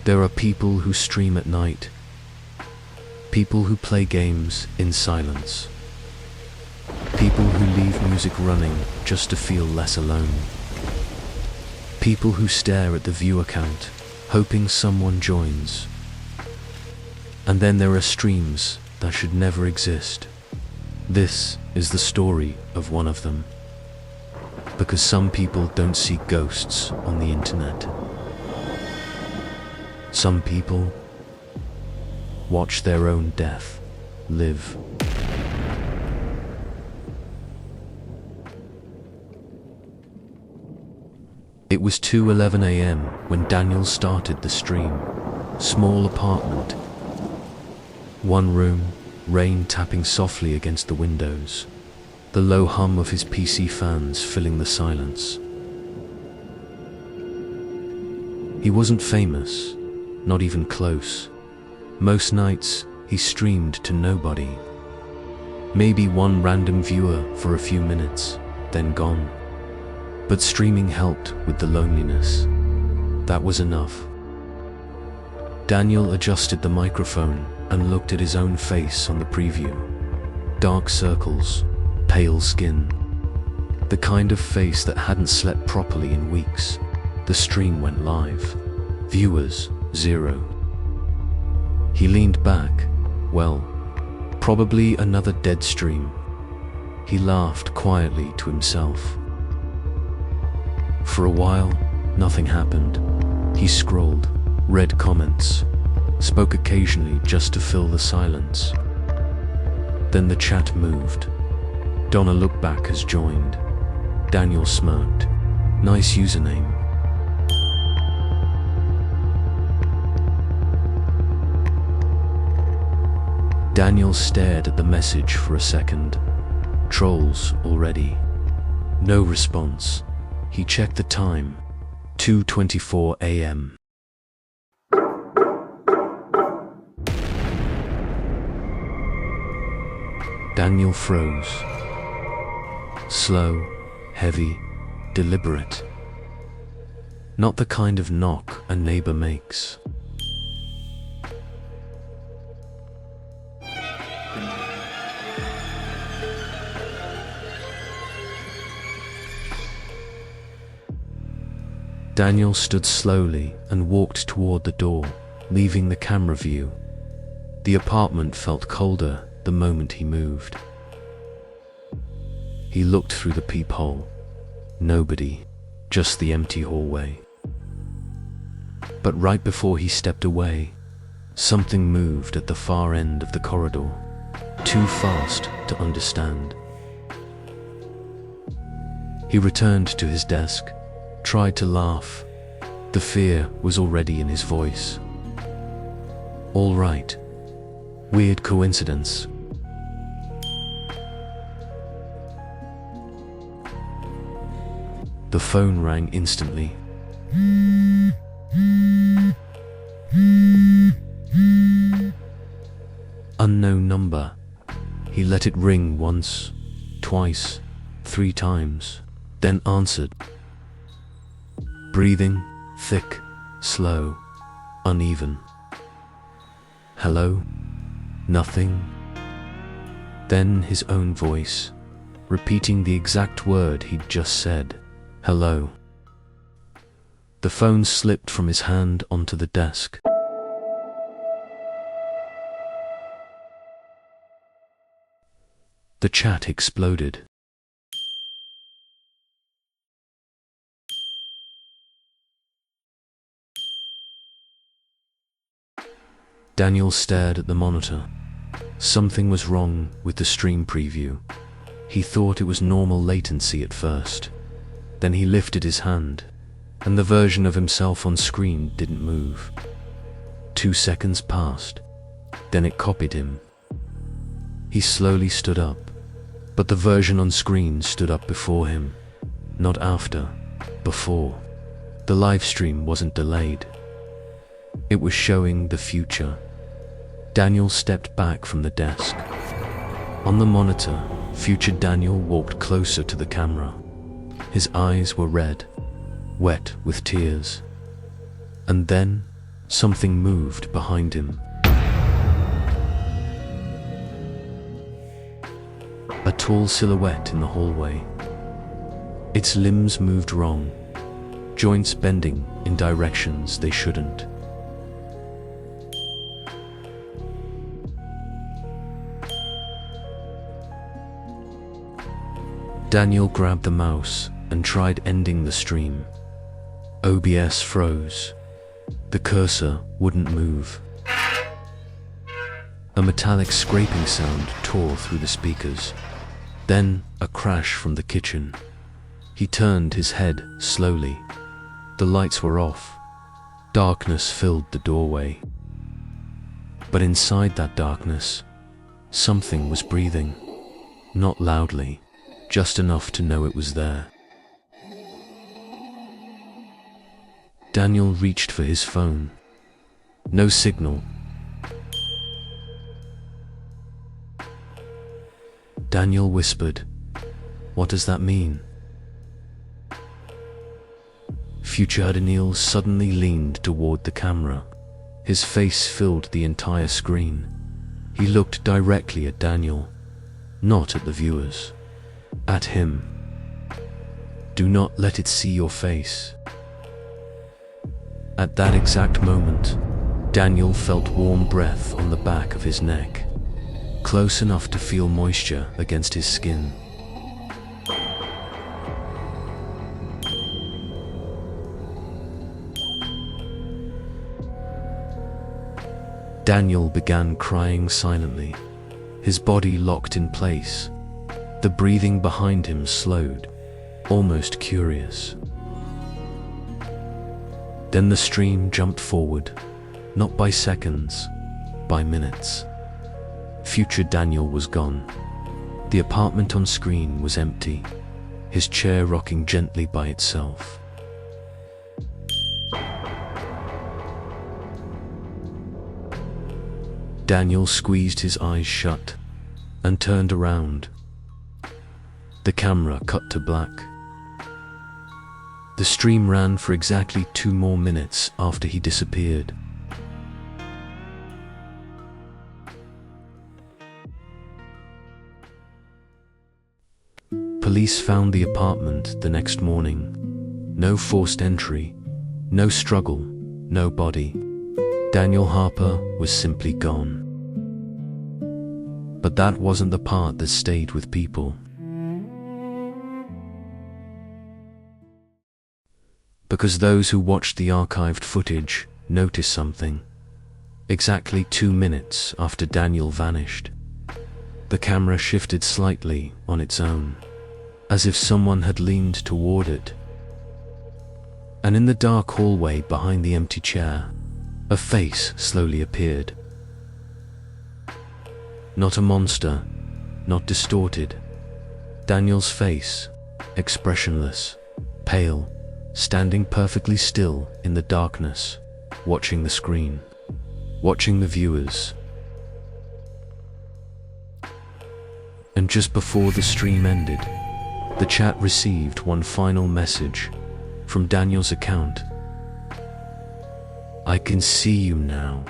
There are people who stream at night, people who play games in silence, people who leave music running just to feel less alone, people who stare at the viewer count, hoping someone joins. And then there are streams that should never exist. This is the story of one of them. Because some people don't see ghosts on the internet. Some people watch their own death live. It was 2:11 a.m. when Daniel started the stream. Small apartment. One room, rain tapping softly against the windows. The low hum of his PC fans filling the silence. He wasn't famous, not even close. Most nights, he streamed to nobody. Maybe one random viewer for a few minutes, then gone. But streaming helped with the loneliness. That was enough. Daniel adjusted the microphone and looked at his own face on the preview. Dark circles, pale skin. The kind of face that hadn't slept properly in weeks. The stream went live. Viewers, 0. He leaned back. Well, probably another dead stream. He laughed quietly to himself. For a while, nothing happened. He scrolled, read comments, spoke occasionally just to fill the silence. Then the chat moved. Donna Lookback has joined. Daniel smirked. Nice username. Daniel stared at the message for a second. Trolls already. No response. He checked the time. 2:24 a.m. Daniel froze. Slow, heavy, deliberate. Not the kind of knock a neighbor makes. Daniel stood slowly and walked toward the door, leaving the camera view. The apartment felt colder the moment he moved. He looked through the peephole. Nobody, just the empty hallway. But right before he stepped away, something moved at the far end of the corridor, too fast to understand. He returned to his desk, tried to laugh. The fear was already in his voice. All right. Weird coincidence. The phone rang instantly. Unknown number. He let it ring once, twice, 3 times, then answered. Breathing, thick, slow, uneven. Hello? Nothing. Then his own voice, repeating the exact word he'd just said. Hello. The phone slipped from his hand onto the desk. The chat exploded. Daniel stared at the monitor. Something was wrong with the stream preview. He thought it was normal latency at first. Then he lifted his hand, and the version of himself on screen didn't move. 2 seconds passed, then it copied him. He slowly stood up, but the version on screen stood up before him. Not after, before. The live stream wasn't delayed. It was showing the future. Daniel stepped back from the desk. On the monitor, future Daniel walked closer to the camera. His eyes were red, wet with tears. And then, something moved behind him. A tall silhouette in the hallway. Its limbs moved wrong, joints bending in directions they shouldn't. Daniel grabbed the mouse and tried ending the stream. OBS froze. The cursor wouldn't move. A metallic scraping sound tore through the speakers. Then a crash from the kitchen. He turned his head slowly. The lights were off. Darkness filled the doorway. But inside that darkness, something was breathing. Not loudly, just enough to know it was there. Daniel reached for his phone. No signal. Daniel whispered, "What does that mean?" Future Daniel suddenly leaned toward the camera. His face filled the entire screen. He looked directly at Daniel, not at the viewers. At him. "Do not let it see your face." At that exact moment, Daniel felt warm breath on the back of his neck, close enough to feel moisture against his skin. Daniel began crying silently, his body locked in place. The breathing behind him slowed, almost curious. Then the stream jumped forward, not by seconds, by minutes. Future Daniel was gone. The apartment on screen was empty, his chair rocking gently by itself. Daniel squeezed his eyes shut and turned around. The camera cut to black. The stream ran for exactly 2 more minutes after he disappeared. Police found the apartment the next morning. No forced entry, no struggle, no body. Daniel Harper was simply gone. But that wasn't the part that stayed with people. Because those who watched the archived footage noticed something. Exactly 2 minutes after Daniel vanished, the camera shifted slightly on its own, as if someone had leaned toward it. And in the dark hallway behind the empty chair, a face slowly appeared. Not a monster, not distorted. Daniel's face, expressionless, pale, standing perfectly still in the darkness, watching the screen, watching the viewers. And just before the stream ended, the chat received one final message from Daniel's account. "I can see you now."